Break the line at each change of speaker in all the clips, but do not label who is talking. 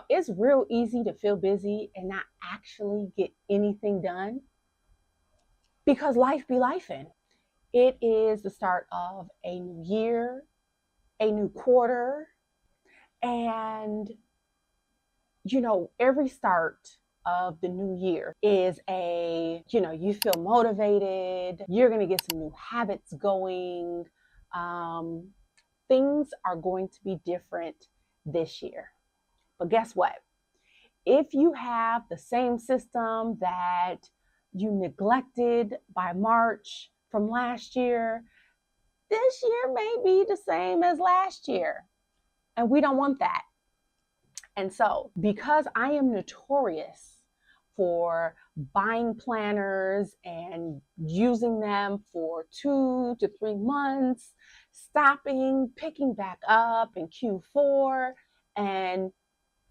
it's real easy to feel busy and not actually get anything done because life be lifing. It is the start of a new year, a new quarter, and every start of the new year is you feel motivated, you're going to get some new habits going. Um, Things are going to be different this year. But guess what? If you have the same system that you neglected by March from last year, this year may be the same as last year. And we don't want that. And so, because I am notorious for buying planners and using them for 2 to 3 months, stopping, picking back up in Q4, and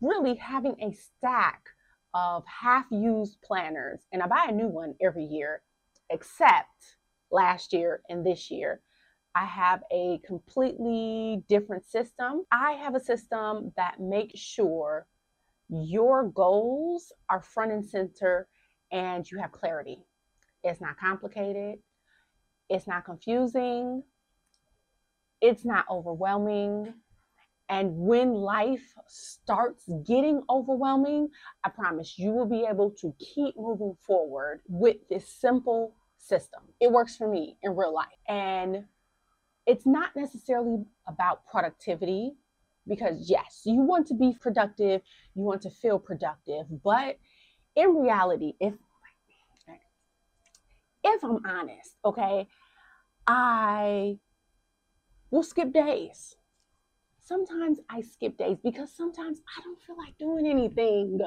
really having a stack of half-used planners. And I buy a new one every year, except last year and this year. I have a completely different system. I have a system that makes sure your goals are front and center and you have clarity. It's not complicated. It's not confusing. It's not overwhelming. And when life starts getting overwhelming, I promise you will be able to keep moving forward with this simple system. It works for me in real life. And it's not necessarily about productivity, because yes, you want to be productive, you want to feel productive, but in reality, if I'm honest, okay, I will skip days. Sometimes I skip days because sometimes I don't feel like doing anything.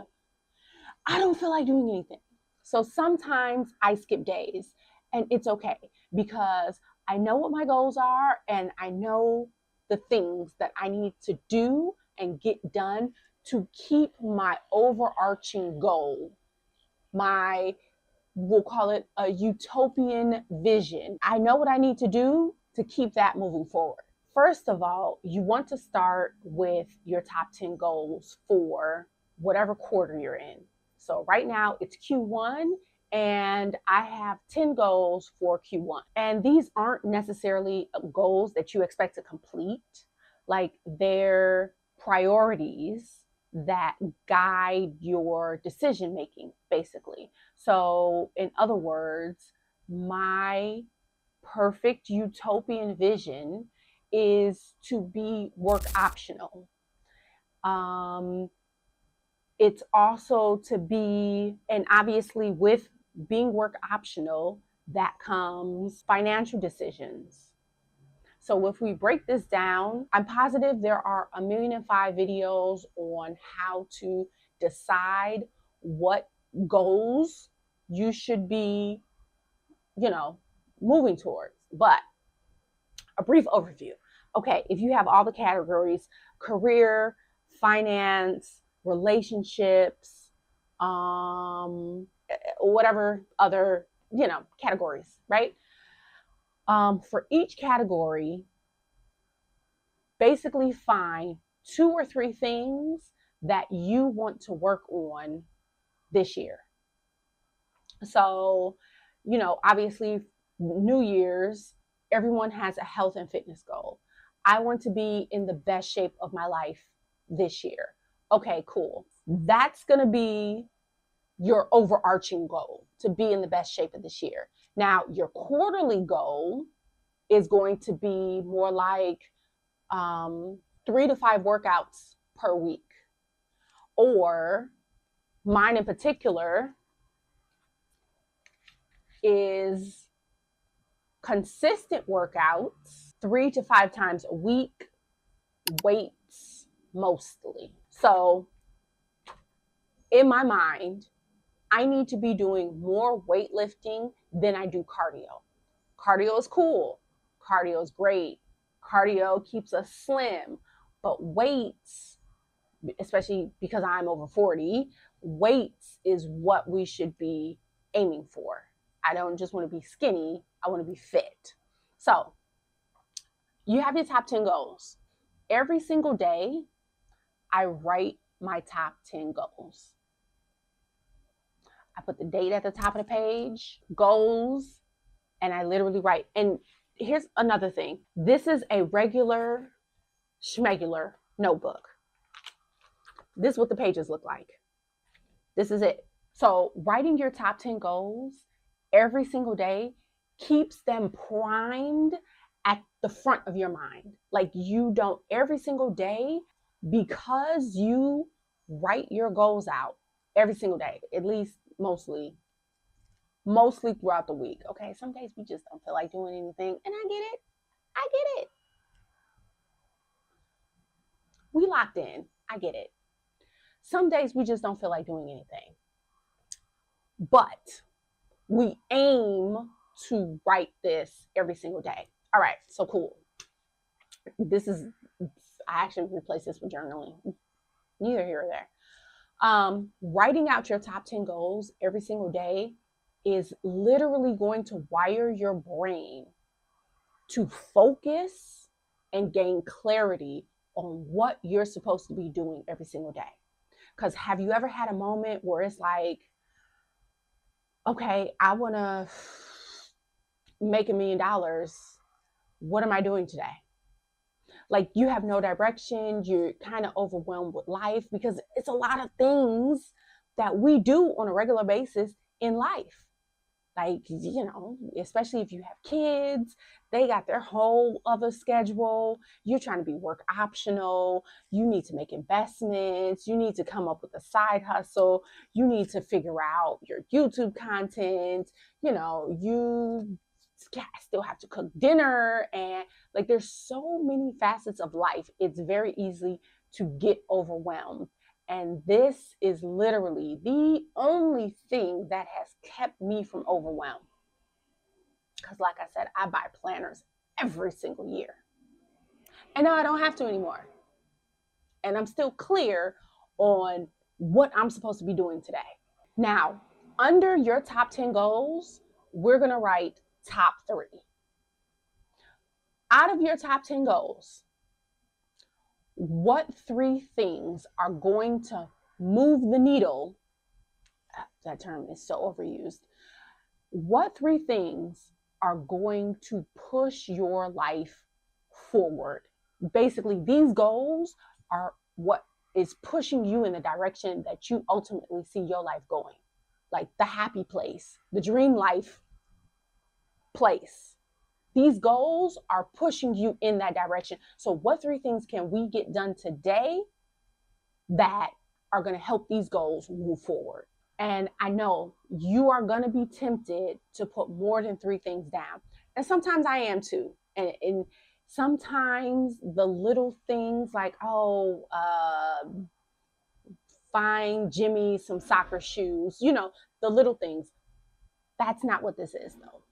So sometimes I skip days, and it's okay because I know what my goals are and I know the things that I need to do and get done to keep my overarching goal, we'll call it a utopian vision. I know what I need to do to keep that moving forward. First of all, you want to start with your top 10 goals for whatever quarter you're in. So right now it's Q1 and I have 10 goals for Q1. And these aren't necessarily goals that you expect to complete. Like, they're priorities that guide your decision making, basically. So in other words, my perfect utopian vision is to be work optional. It's also to be, and obviously with being work optional, that comes financial decisions. So if we break this down, I'm positive there are 1,000,005 videos on how to decide what goals you should be, moving towards. But a brief overview. Okay, if you have all the categories: career, finance, relationships, whatever other, categories, right? For each category, basically find 2 or 3 things that you want to work on this year. So, obviously, New Year's, everyone has a health and fitness goal. I want to be in the best shape of my life this year. Okay, cool. That's going to be your overarching goal, to be in the best shape of this year. Now, your quarterly goal is going to be more like 3 to 5 workouts per week. Or mine in particular is consistent workouts 3 to 5 times a week, weights mostly. So in my mind, I need to be doing more weightlifting than I do cardio. Cardio is cool. Cardio is great. Cardio keeps us slim. But weights, especially because I'm over 40, weights is what we should be aiming for. I don't just want to be skinny. I want to be fit. So you have your top 10 goals. Every single day, I write my top 10 goals. I put the date at the top of the page, goals, and I literally write. And here's another thing. This is a regular schmegular notebook. This is what the pages look like. This is it. So writing your top 10 goals every single day keeps them primed at the front of your mind. Like you don't every single day, because you write your goals out every single day, at least mostly throughout the week. Okay, some days we just don't feel like doing anything, and I get it. I get it. We locked in. I get it. Some days we just don't feel like doing anything. But we aim to write this every single day. All right, so cool. I actually replaced this with journaling. Neither here or there. Writing out your top 10 goals every single day is literally going to wire your brain to focus and gain clarity on what you're supposed to be doing every single day. Because have you ever had a moment where it's like, okay, I want to make $1 million. What am I doing today? Like you have no direction. You're kind of overwhelmed with life because it's a lot of things that we do on a regular basis in life. Like, you know, especially if you have kids, they got their whole other schedule. You're trying to be work optional. You need to make investments. You need to come up with a side hustle. You need to figure out your YouTube content. You know, you still have to cook dinner. And like, there's so many facets of life. It's very easy to get overwhelmed. And this is literally the only thing that has kept me from overwhelm. Because like I said, I buy planners every single year. And now I don't have to anymore. And I'm still clear on what I'm supposed to be doing today. Now, under your top 10 goals, we're going to write top 3. Out of your top 10 goals, what 3 things are going to move the needle? That term is so overused. What 3 things are going to push your life forward? Basically, these goals are what is pushing you in the direction that you ultimately see your life going. Like the happy place, the dream life place. These goals are pushing you in that direction. So what 3 things can we get done today that are going to help these goals move forward? And I know you are going to be tempted to put more than 3 things down. And sometimes I am too. And sometimes the little things like, find Jimmy some soccer shoes, you know, the little things. That's not what this is though.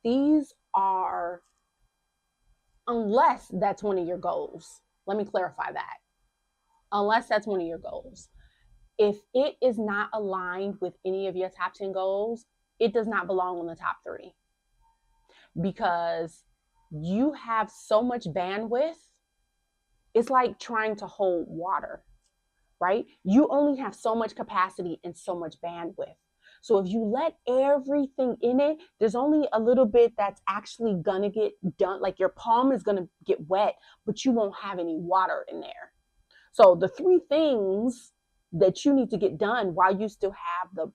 These are, unless that's one of your goals. Let me clarify that. Unless that's one of your goals. If it is not aligned with any of your top 10 goals, it does not belong on the top 3. Because you have so much bandwidth. It's like trying to hold water, right? You only have so much capacity and so much bandwidth. So if you let everything in it, there's only a little bit that's actually gonna get done. Like your palm is gonna get wet, but you won't have any water in there. So the 3 things that you need to get done while you still have the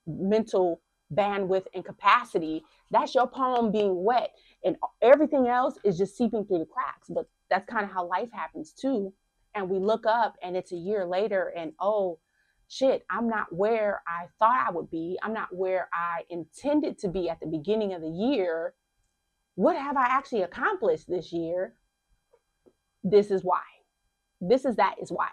mental bandwidth and capacity, that's your palm being wet, and everything else is just seeping through the cracks. But that's kind of how life happens too. And we look up and it's a year later and, oh, shit, I'm not where I thought I would be. I'm not where I intended to be at the beginning of the year. What have I actually accomplished this year? This is why. This is why.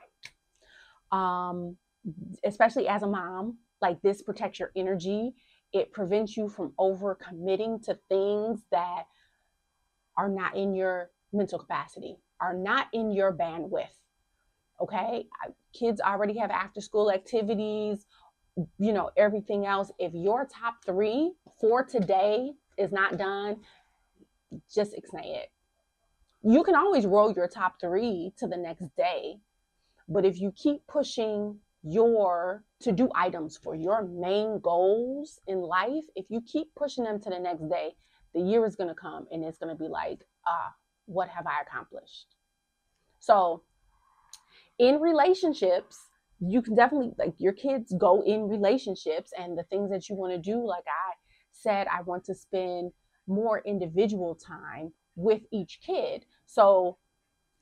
Especially as a mom, like this protects your energy. It prevents you from over committing to things that are not in your mental capacity, are not in your bandwidth. Okay, kids already have after school activities, you know, everything else. If your top 3 for today is not done, just ixnay it. You can always roll your top 3 to the next day, But if you keep pushing your to-do items for your main goals in life, if you keep pushing them to the next day, the year is going to come and it's going to be like, what have I accomplished? So in relationships, you can definitely, like, your kids go in relationships and the things that you want to do. Like I said, I want to spend more individual time with each kid. So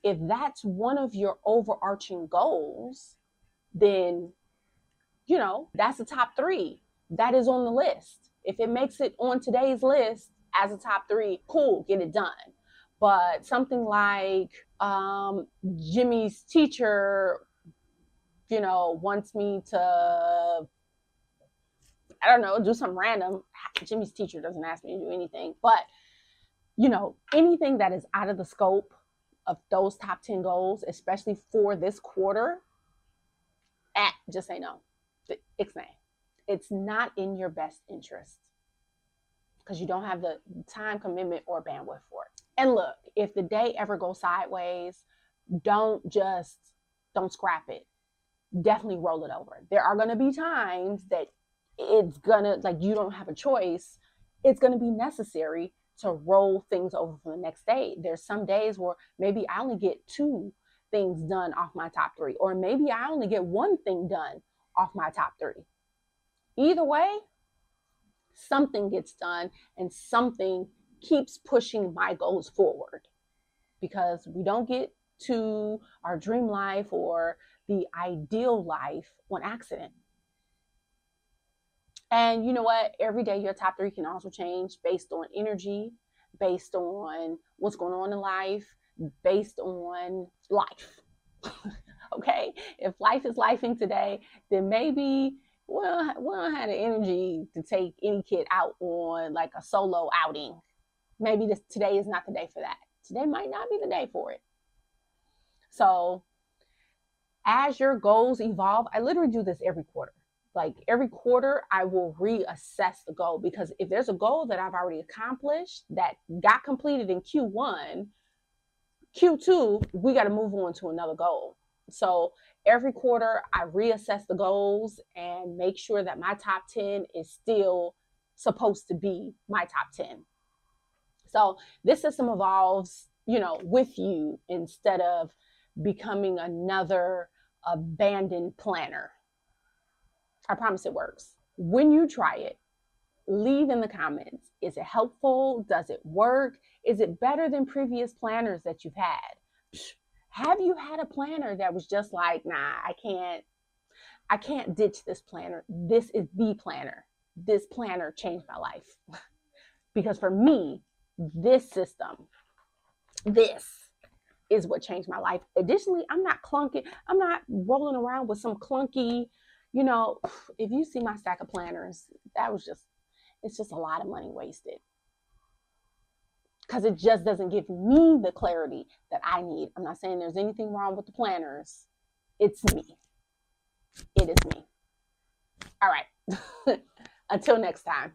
if that's one of your overarching goals, then, that's the top 3 that is on the list. If it makes it on today's list as a top 3, cool, get it done. But something like Jimmy's teacher, wants me to, I don't know, do something random. Jimmy's teacher doesn't ask me to do anything, but anything that is out of the scope of those top 10 goals, especially for this quarter, just say no. It's not in your best interest because you don't have the time commitment or bandwidth for it. And look, if the day ever goes sideways, don't scrap it. Definitely roll it over. There are going to be times that it's going to, like, you don't have a choice. It's going to be necessary to roll things over for the next day. There's some days where maybe I only get 2 things done off my top 3, or maybe I only get 1 thing done off my top 3. Either way, something gets done and something keeps pushing my goals forward, because we don't get to our dream life or the ideal life on accident. And you know what? Every day your top 3 can also change based on energy, based on what's going on in life, based on life. Okay? If life is lifing today, then maybe we don't have the energy to take any kid out on like a solo outing. Maybe today is not the day for that. Today might not be the day for it. So as your goals evolve, I literally do this every quarter. Like every quarter, I will reassess the goal, because if there's a goal that I've already accomplished that got completed in Q1, Q2, we got to move on to another goal. So every quarter, I reassess the goals and make sure that my top 10 is still supposed to be my top 10. So this system evolves, with you, instead of becoming another abandoned planner. I promise it works. When you try it, leave in the comments. Is it helpful? Does it work? Is it better than previous planners that you've had? Have you had a planner that was just like, nah, I can't ditch this planner. This is the planner. This planner changed my life. Because for me, this system, this is what changed my life. Additionally, I'm not clunky. I'm not rolling around with some clunky, if you see my stack of planners, it's just a lot of money wasted. Because it just doesn't give me the clarity that I need. I'm not saying there's anything wrong with the planners. It's me. It is me. All right. Until next time.